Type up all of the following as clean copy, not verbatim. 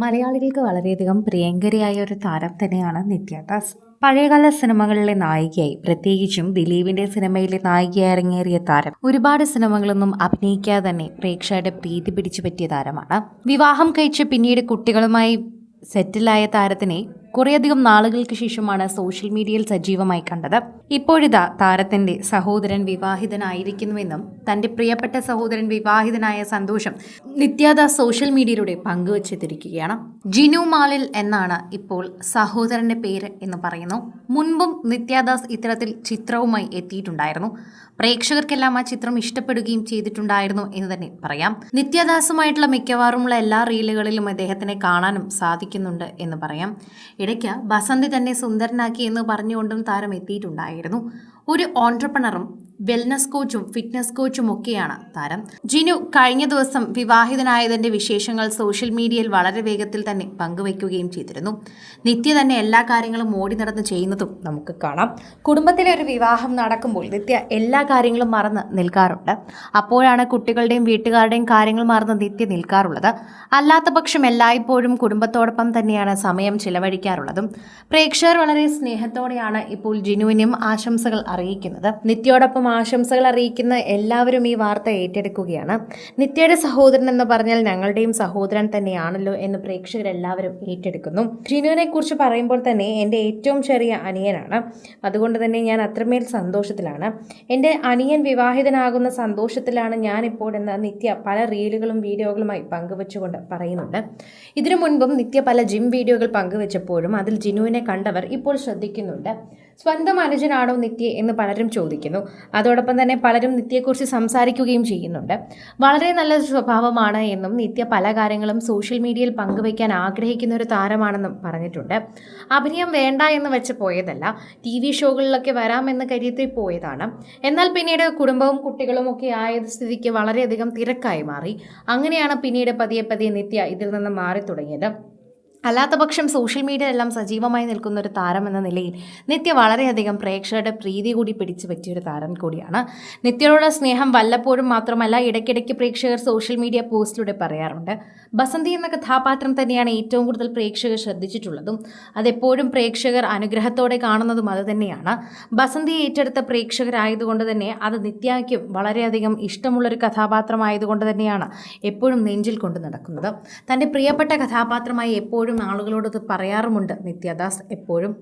മലയാളികൾക്ക് വളരെയധികം പ്രിയങ്കരിയായ ഒരു താരം തന്നെയാണ് നിത്യ ദാസ്. പഴയകാല സിനിമകളിലെ നായികയായി, പ്രത്യേകിച്ചും ദിലീപിന്റെ സിനിമയിലെ നായികയായി ഇറങ്ങേറിയ താരം ഒരുപാട് സിനിമകളൊന്നും അഭിനയിക്കാതെ തന്നെ പ്രേക്ഷകരുടെ പ്രീതി പിടിച്ചു പറ്റിയ താരമാണ്. വിവാഹം കഴിച്ച് പിന്നീട് കുട്ടികളുമായി സെറ്റിലായ താരത്തിനെ കുറേയധികം നാളുകൾക്ക് ശേഷമാണ് സോഷ്യൽ മീഡിയയിൽ സജീവമായി കണ്ടത്. ഇപ്പോഴിതാ താരത്തിന്റെ സഹോദരൻ വിവാഹിതനായിരിക്കുന്നുവെന്നും തന്റെ പ്രിയപ്പെട്ട സഹോദരൻ വിവാഹിതനായ സന്തോഷം നിത്യദാസ് സോഷ്യൽ മീഡിയയിലൂടെ പങ്കുവച്ചെത്തിരിക്കുകയാണ്. ജിനു മാലിൽ എന്നാണ് ഇപ്പോൾ സഹോദരന്റെ പേര് എന്ന് പറയുന്നു. മുൻപും നിത്യദാസ് ഇത്തരത്തിൽ ചിത്രവുമായി എത്തിയിട്ടുണ്ടായിരുന്നു. പ്രേക്ഷകർക്കെല്ലാം ആ ചിത്രം ഇഷ്ടപ്പെടുകയും ചെയ്തിട്ടുണ്ടായിരുന്നു എന്ന് തന്നെ പറയാം. നിത്യദാസുമായിട്ടുള്ള മിക്കവാറുമുള്ള എല്ലാ റീലുകളിലും അദ്ദേഹത്തിനെ കാണാനും സാധിക്കുന്നുണ്ട് എന്ന് പറയാം. ഇടയ്ക്ക് ബസന്തി തന്നെ സുന്ദരനാക്കി എന്ന് പറഞ്ഞുകൊണ്ടും താരം എത്തിയിട്ടുണ്ടായിരുന്നു. ഒരു ഓൺട്രപ്രണറും വെൽനസ് കോച്ചും ഫിറ്റ്നസ് കോച്ചും ഒക്കെയാണ് താരം. ജിനു കഴിഞ്ഞ ദിവസം വിവാഹിതനായതിന്റെ വിശേഷങ്ങൾ സോഷ്യൽ മീഡിയയിൽ വളരെ വേഗത്തിൽ തന്നെ പങ്കുവയ്ക്കുകയും ചെയ്തിരുന്നു. നിത്യ തന്നെ എല്ലാ കാര്യങ്ങളും ഓടി നടന്ന് ചെയ്യുന്നതും നമുക്ക് കാണാം. കുടുംബത്തിലെ ഒരു വിവാഹം നടക്കുമ്പോൾ നിത്യ എല്ലാ കാര്യങ്ങളും മറന്ന് നിൽക്കാറുണ്ട്. അപ്പോഴാണ് കുട്ടികളുടെയും വീട്ടുകാരുടെയും കാര്യങ്ങൾ മറന്ന് നിത്യ നിൽക്കാറുള്ളത്. അല്ലാത്ത പക്ഷം എല്ലായ്പ്പോഴും കുടുംബത്തോടൊപ്പം തന്നെയാണ് സമയം ചിലവഴിക്കാറുള്ളതും. പ്രേക്ഷകർ വളരെ സ്നേഹത്തോടെയാണ് ഇപ്പോൾ ജിനുവിനും ആശംസകൾ അറിയിക്കുന്നത്. നിത്യയോടൊപ്പം ആശംസകൾ അറിയിക്കുന്ന എല്ലാവരും ഈ വാർത്ത ഏറ്റെടുക്കുകയാണ്. നിത്യയുടെ സഹോദരൻ എന്ന് പറഞ്ഞാൽ ഞങ്ങളുടെയും സഹോദരൻ തന്നെയാണല്ലോ എന്ന് പ്രേക്ഷകരെല്ലാവരും ഏറ്റെടുക്കുന്നു. ജിനുവിനെ കുറിച്ച് പറയുമ്പോൾ തന്നെ എൻ്റെ ഏറ്റവും ചെറിയ അനിയനാണ്. അതുകൊണ്ട് തന്നെ ഞാൻ അത്രമേൽ സന്തോഷത്തിലാണ്. എൻ്റെ അനിയൻ വിവാഹിതനാകുന്ന സന്തോഷത്തിലാണ് ഞാനിപ്പോൾ എന്ന് നിത്യ പല റീലുകളും വീഡിയോകളുമായി പങ്കുവെച്ചുകൊണ്ട് പറയുന്നുണ്ട്. ഇതിനു മുൻപും നിത്യ പല ജിം വീഡിയോകൾ പങ്കുവെച്ചപ്പോഴും അതിൽ ജിനുവിനെ കണ്ടവർ ഇപ്പോൾ ശ്രദ്ധിക്കുന്നുണ്ട്. സ്വന്തം അനുജനാണോ നിത്യ എന്ന് പലരും ചോദിക്കുന്നു. അതോടൊപ്പം തന്നെ പലരും നിത്യയെക്കുറിച്ച് സംസാരിക്കുകയും ചെയ്യുന്നുണ്ട്. വളരെ നല്ല സ്വഭാവമാണ് എന്നും നിത്യ പല കാര്യങ്ങളും സോഷ്യൽ മീഡിയയിൽ പങ്കുവയ്ക്കാൻ ആഗ്രഹിക്കുന്ന ഒരു താരമാണെന്നും പറഞ്ഞിട്ടുണ്ട്. അഭിനയം വേണ്ട എന്ന് വെച്ച് പോയതല്ല, TV ഷോകളിലൊക്കെ വരാമെന്ന് കരുതി പോയതാണ്. എന്നാൽ പിന്നീട് കുടുംബവും കുട്ടികളും ഒക്കെ ആയ സ്ഥിതിക്ക് വളരെയധികം തിരക്കായി മാറി. അങ്ങനെയാണ് പിന്നീട് പതിയെ പതിയെ നിത്യ ഇതിൽ നിന്ന് മാറി തുടങ്ങിയത്. അല്ലാത്ത പക്ഷം സോഷ്യൽ മീഡിയയിലെല്ലാം സജീവമായി നിൽക്കുന്ന ഒരു താരം എന്ന നിലയിൽ നിത്യ വളരെയധികം പ്രേക്ഷകരുടെ പ്രീതി കൂടി പിടിച്ചു പറ്റിയൊരു താരം കൂടിയാണ്. നിത്യയോടുള്ള സ്നേഹം വല്ലപ്പോഴും മാത്രമല്ല, ഇടയ്ക്കിടയ്ക്ക് പ്രേക്ഷകർ സോഷ്യൽ മീഡിയ പോസ്റ്റിലൂടെ പറയാറുണ്ട്. ബസന്തി എന്ന കഥാപാത്രം തന്നെയാണ് ഏറ്റവും കൂടുതൽ പ്രേക്ഷകർ ശ്രദ്ധിച്ചിട്ടുള്ളതും അതെപ്പോഴും പ്രേക്ഷകർ അനുഗ്രഹത്തോടെ കാണുന്നതും അത് തന്നെയാണ്. ബസന്തിയെ ഏറ്റെടുത്ത പ്രേക്ഷകരായതുകൊണ്ട് തന്നെ അത് നിത്യയ്ക്കും വളരെയധികം ഇഷ്ടമുള്ളൊരു കഥാപാത്രമായതുകൊണ്ട് തന്നെയാണ് എപ്പോഴും നെഞ്ചിൽ കൊണ്ടു നടക്കുന്നത്. തൻ്റെ പ്രിയപ്പെട്ട കഥാപാത്രമായി എപ്പോഴും ആളുകളോട് ഇത് പറയാറുമുണ്ട് നിത്യദാസ് എപ്പോഴും.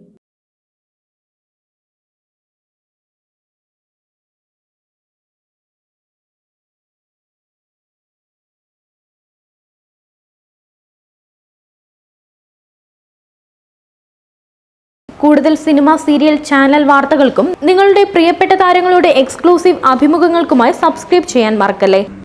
കൂടുതൽ സിനിമ, സീരിയൽ, ചാനൽ വാർത്തകൾക്കും നിങ്ങളുടെ പ്രിയപ്പെട്ട താരങ്ങളുടെ എക്സ്ക്ലൂസീവ് അഭിമുഖങ്ങൾക്കുമായി സബ്സ്ക്രൈബ് ചെയ്യാൻ മറക്കല്ലേ.